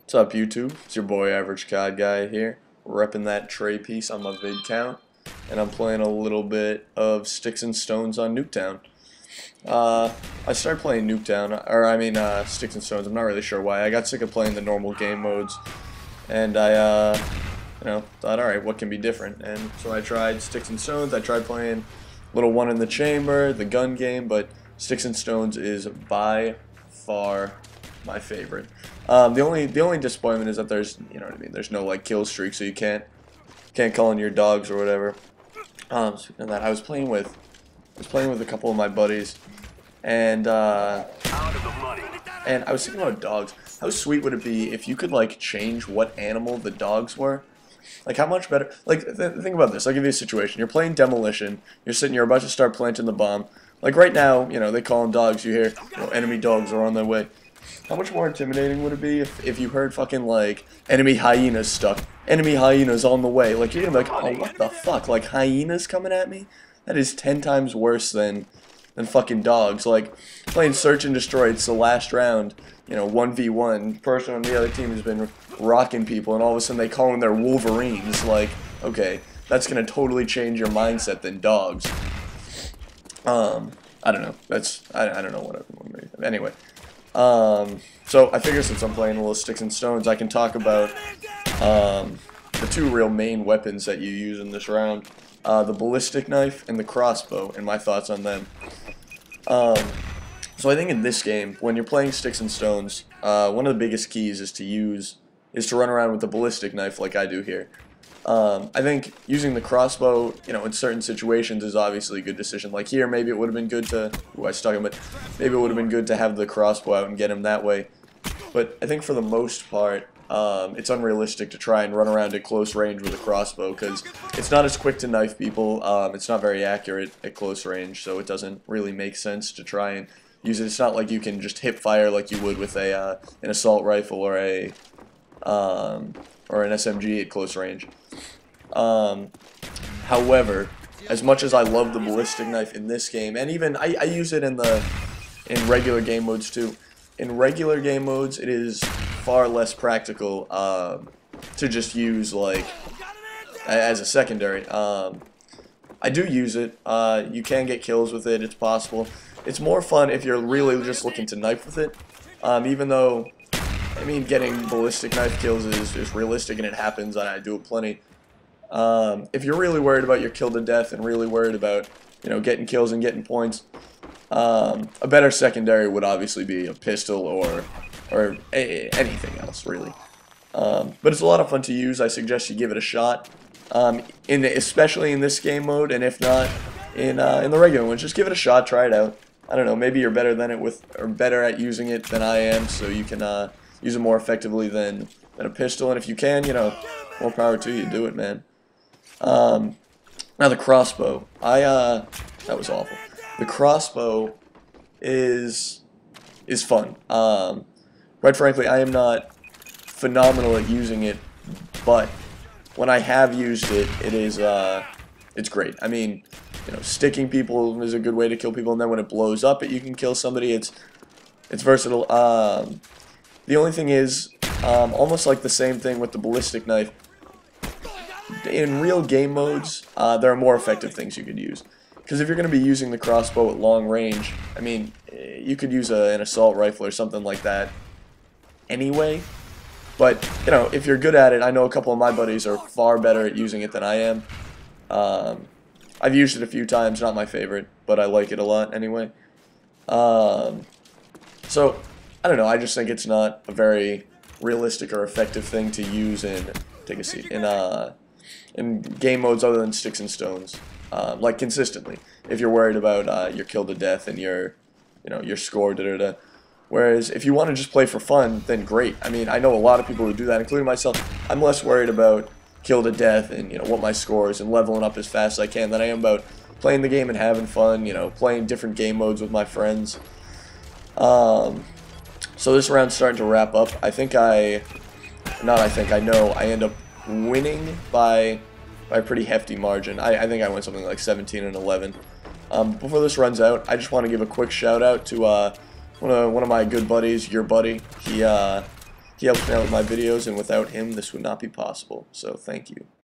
What's up, YouTube? It's your boy Average COD Guy here, repping that tray piece on my vid count, and I'm playing a little bit of Sticks and Stones on Nuketown. I started playing Nuketown, Sticks and Stones. I'm not really sure why. I got sick of playing the normal game modes, and I, thought, alright, what can be different? And so I tried Sticks and Stones. I tried playing Little One in the Chamber, the gun game, but Sticks and Stones is by far my favorite. The only disappointment is that there's, you know what I mean, there's no like kill streak, so you can't call in your dogs or whatever. Speaking of that, I was playing with a couple of my buddies, and I was thinking about dogs. How sweet would it be if you could like change what animal the dogs were? Like, how much better? Like, think about this. I'll give you a situation. You're playing Demolition. You're about to start planting the bomb. Like right now, you know, they call them dogs. You hear, enemy dogs are on their way. How much more intimidating would it be if you heard fucking, like, enemy hyenas stuck? Enemy hyenas on the way. Like, you're gonna be like, oh, what the fuck? Like, hyenas coming at me? That is 10 times worse than fucking dogs. Like, playing Search and Destroy, it's the last round, 1v1. Person on the other team has been rocking people, and all of a sudden they call them their Wolverines. Like, okay, that's gonna totally change your mindset than dogs. I don't know. I don't know what everyone. Anyway. So I figure since I'm playing a little Sticks and Stones, I can talk about the two real main weapons that you use in this round, the ballistic knife and the crossbow, and my thoughts on them. So I think in this game, when you're playing Sticks and Stones, one of the biggest keys is to run around with the ballistic knife like I do here. I think using the crossbow, in certain situations is obviously a good decision. Like here, maybe it would have been good to... Ooh, I stuck him, but maybe it would have been good to have the crossbow out and get him that way. But I think for the most part, it's unrealistic to try and run around at close range with a crossbow, because it's not as quick to knife people, it's not very accurate at close range, so it doesn't really make sense to try and use it. It's not like you can just hip fire like you would with an assault rifle or an SMG at close range. However, as much as I love the ballistic knife in this game, and even I use it in regular game modes too. In regular game modes, it is far less practical to just use like as a secondary. I do use it. You can get kills with it. It's possible. It's more fun if you're really just looking to knife with it. Even though, I mean, getting ballistic knife kills is realistic and it happens, and I do it plenty. If you're really worried about your kill to death and really worried about, getting kills and getting points, a better secondary would obviously be a pistol or anything else, really. But it's a lot of fun to use. I suggest you give it a shot, especially in this game mode, and if not, in the regular one, just give it a shot, try it out. I don't know, maybe you're better better at using it than I am, so you can use it more effectively than a pistol. And if you can, more power to you. Do it, man. Now the crossbow. That was awful. The crossbow is fun. Quite frankly, I am not phenomenal at using it, but when I have used it, it's great. I mean, sticking people is a good way to kill people, and then when it blows up, you can kill somebody. It's versatile. The only thing is, almost like the same thing with the ballistic knife. In real game modes, there are more effective things you could use. Because if you're going to be using the crossbow at long range, I mean, you could use an assault rifle or something like that anyway. But, if you're good at it, I know a couple of my buddies are far better at using it than I am. I've used it a few times, not my favorite, but I like it a lot anyway. So, I don't know, I just think it's not a very realistic or effective thing to use in game modes other than Sticks and Stones, like consistently. If you're worried about your kill to death and your score, Whereas if you want to just play for fun, then great. I mean, I know a lot of people who do that, including myself. I'm less worried about kill to death and what my score is and leveling up as fast as I can than I am about playing the game and having fun. Playing different game modes with my friends. So this round's starting to wrap up. I know I end up winning by a pretty hefty margin. I think I went something like 17-11. Before this runs out, I just want to give a quick shout out to one of my good buddies, your buddy. He helps me out with my videos, and without him, this would not be possible. So thank you.